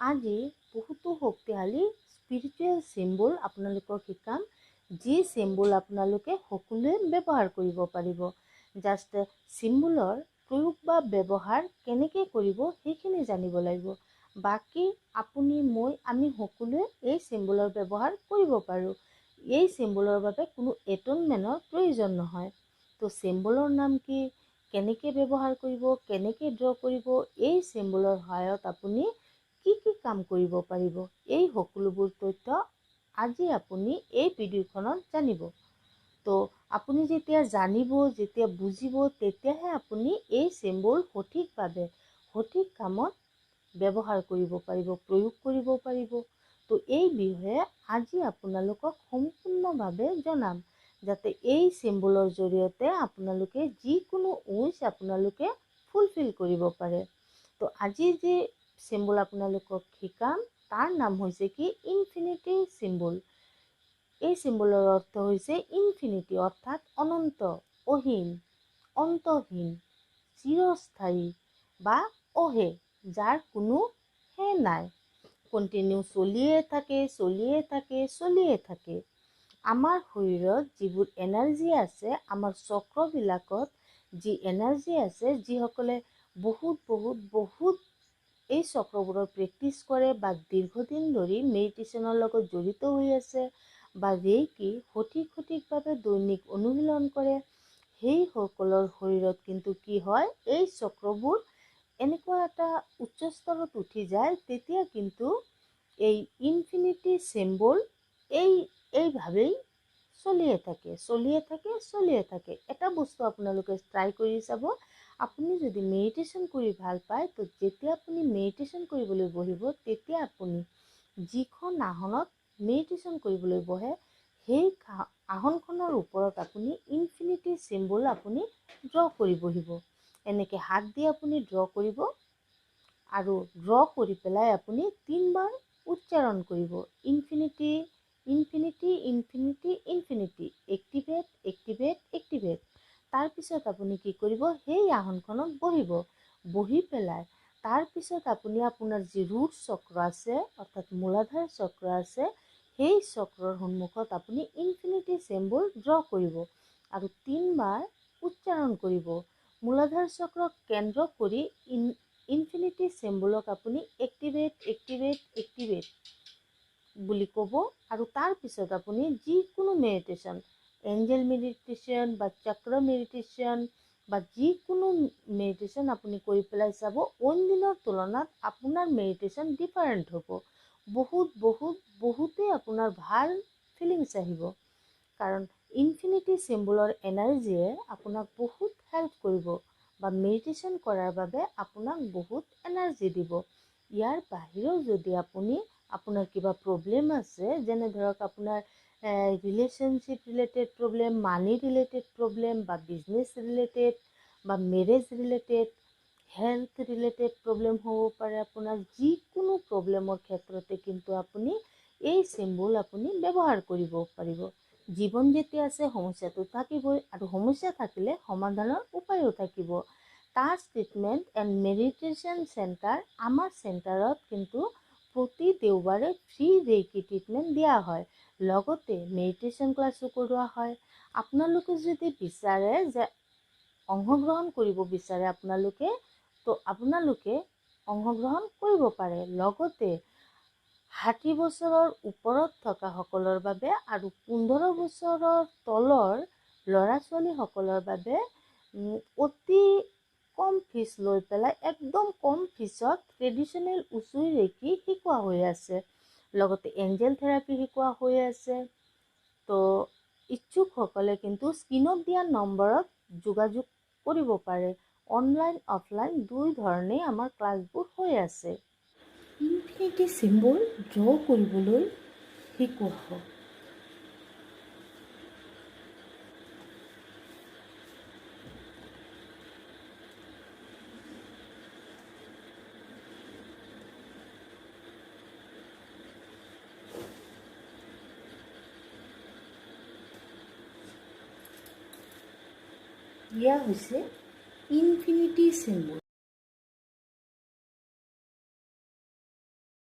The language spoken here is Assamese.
আজি বহুতো শক্তিশালী স্পিৰিচুৱেল চিম্বল আপোনালোকক শিকাম, যি চিম্বল আপোনালোকে সকলোৱে ব্যৱহাৰ কৰিব পাৰিব। জাষ্ট চিম্বলৰ প্ৰয়োগ বা ব্যৱহাৰ কেনেকৈ কৰিব সেইখিনি জানিব লাগিব। বাকী আপুনি আমি সকলোৱে এই চিম্বলৰ ব্যৱহাৰ কৰিব পাৰোঁ। এই চিম্বলৰ বাবে কোনো এটনমেণ্টৰ প্ৰয়োজন নহয়। তো চিম্বলৰ নাম কি, কেনেকৈ ব্যৱহাৰ কৰিব, কেনেকৈ ড্ৰ কৰিব, এই চিম্বলৰ সহায়ত আপুনি কি কি কাম কৰিব পাৰিব, এই সকলোবোৰ তথ্য আজি আপুনি এই ভিডিঅ'খনত জানিব। তো আপুনি যেতিয়া জানিব, যেতিয়া বুজিব, তেতিয়াহে আপুনি এই চিম্বল সঠিকভাৱে সঠিক কামত ব্যৱহাৰ কৰিব পাৰিব, প্ৰয়োগ কৰিব পাৰিব। তো এই বিষয়ে আজি আপোনালোকক সম্পূৰ্ণভাৱে জনাম, যাতে এই চিম্বলৰ জৰিয়তে আপোনালোকে যিকোনো উইচ আপোনালোকে ফুলফিল কৰিব পাৰে। তো আজি যি চিম্বল আপোনালোকক শিকাম তাৰ নাম হৈছে কি, ইনফিনিটি চিম্বল। এই চিম্বলৰ অৰ্থ হৈছে ইনফিনিটি, অৰ্থাৎ অনন্ত, অসীম, অন্তহীন, চিৰস্থায়ী বা অহে, যাৰ কোনো শেষ নাই, কণ্টিনিউ চলিয়ে থাকে, চলিয়ে থাকে, চলিয়ে থাকে। আমাৰ শৰীৰত যিবোৰ এনাৰ্জি আছে, আমাৰ চক্ৰবিলাকত যি এনাৰ্জি আছে, যিসকলে বহুত এই চক্ৰবোৰৰ প্ৰেক্টিছ কৰে বা দীৰ্ঘদিন ধৰি মেডিটেশ্যনৰ লগত জড়িত হৈ আছে বা ৰেইকি সঠিকভাৱে দৈনিক অনুশীলন কৰে, সেইসকলৰ শৰীৰত কিন্তু কি হয়, এই চক্ৰবোৰ এনেকুৱা এটা উচ্চ স্তৰত উঠি যায়, তেতিয়া কিন্তু এই ইনফিনিটি চিম্বল এইভাৱেই চলিয়ে থাকে, চলিয়ে থাকে, চলিয়ে থাকে। এটা বস্তু আপোনালোকে ট্ৰাই কৰি চাব, আপুনি যদি মেডিটেশ্যন কৰি ভাল পায়, তো যেতিয়া আপুনি মেডিটেশ্যন কৰিবলৈ বহিব, তেতিয়া আপুনি যিখন আসনত মেডিটেশ্যন কৰিবলৈ বহে, সেই আসনখনৰ ওপৰত আপুনি ইনফিনিটি চিম্বল আপুনি ড্ৰ কৰি বহিব। এনেকৈ হাত দি আপুনি ড্ৰ কৰিব আৰু ড্ৰ কৰি পেলাই আপুনি 3 বাৰ উচ্চাৰণ কৰিব, infinity, infinity, infinity, infinity, activate, activate, activate. তাৰপিছত আপুনি কি কৰিব, সেই আসনখনত বহিব। বহি পেলাই তাৰপিছত আপুনি আপোনাৰ যি ৰুট চক্ৰ আছে, অৰ্থাৎ মূলাধাৰ চক্ৰ আছে, সেই চক্ৰৰ সন্মুখত আপুনি ইনফিনিটি চিম্বল ড্ৰ কৰিব আৰু 3 বাৰ উচ্চাৰণ কৰিব। মূলাধাৰ চক্ৰক কেন্দ্ৰ কৰি ইনফিনিটি চিম্বলক আপুনি এক্টিভেট, এক্টিভেট, এক্টিভেট বুলি ক'ব আৰু তাৰপিছত আপুনি যিকোনো মেডিটেশ্যন, এঞ্জেল মেডিটেশ্যন বা চক্ৰ মেডিটেশ্যন বা যিকোনো মেডিটেশ্যন আপুনি কৰি পেলাই চাব, অইন দিনৰ তুলনাত আপোনাৰ মেডিটেশ্যন ডিফাৰেণ্ট হ'ব। বহুতেই আপোনাৰ ভাল ফিলিংছ আহিব, কাৰণ ইনফিনিটি চিম্বলৰ এনাৰ্জিয়ে আপোনাক বহুত হেল্প কৰিব বা মেডিটেশ্যন কৰাৰ বাবে আপোনাক বহুত এনাৰ্জি দিব। ইয়াৰ বাহিৰেও যদি আপোনাৰ কিবা প্ৰব্লেম আছে, যেনে ধৰক আপোনাৰ ৰিলেশ্যনশ্বিপ ৰিলেটেড প্ৰব্লেম, মানি ৰিলেটেড প্ৰব্লেম বা বিজনেছ ৰিলেটেড বা marriage related, health related problem হ'ব পাৰে, আপোনাৰ যিকোনো প্ৰব্লেমৰ ক্ষেত্ৰতে কিন্তু আপুনি এই চিম্বল আপুনি ব্যৱহাৰ কৰিব পাৰিব। জীৱন যেতিয়া আছে, সমস্যাটো থাকিবই, আৰু সমস্যা থাকিলে সমাধানৰ উপায়ো থাকিব। Touch treatment and meditation centre, আমাৰ চেণ্টাৰত কিন্তু প্ৰতি দেওবাৰে ফ্ৰী ৰেইকি ট্ৰিটমেণ্ট দিয়া হয়, লগতে মেডিটেশ্যন ক্লাছো কৰোৱা হয়। আপোনালোকে যদি বিচাৰে যে অংশগ্ৰহণ কৰিব বিচাৰে তো আপোনালোকে অংশগ্ৰহণ কৰিব পাৰে। লগতে 60 বছৰৰ ওপৰত থকা সকলৰ বাবে আৰু 15 বছৰৰ তলৰ ল'ৰা ছোৱালীসকলৰ বাবে অতি কম ফিজ লৈ পেলাই, একদম কম ফিজত ট্ৰেডিশ্যনেল উচুই ৰেইকি শিকোৱা হৈ আছে, লগতে এঞ্জেল থেৰাপি শিকোৱা হৈ আছে। তো ইচ্ছুকসকলে কিন্তু স্ক্ৰীনত দিয়া নম্বৰত যোগাযোগ কৰিব পাৰে। অনলাইন অফলাইন দুই ধৰণেই আমাৰ ক্লাছবোৰ হৈ আছে। ইনফিনিটি চিম্বল ড্ৰ কৰিবলৈ শিকোৱা হয়। ইয়া হৈছে ইনফিনিটি চিম্বল।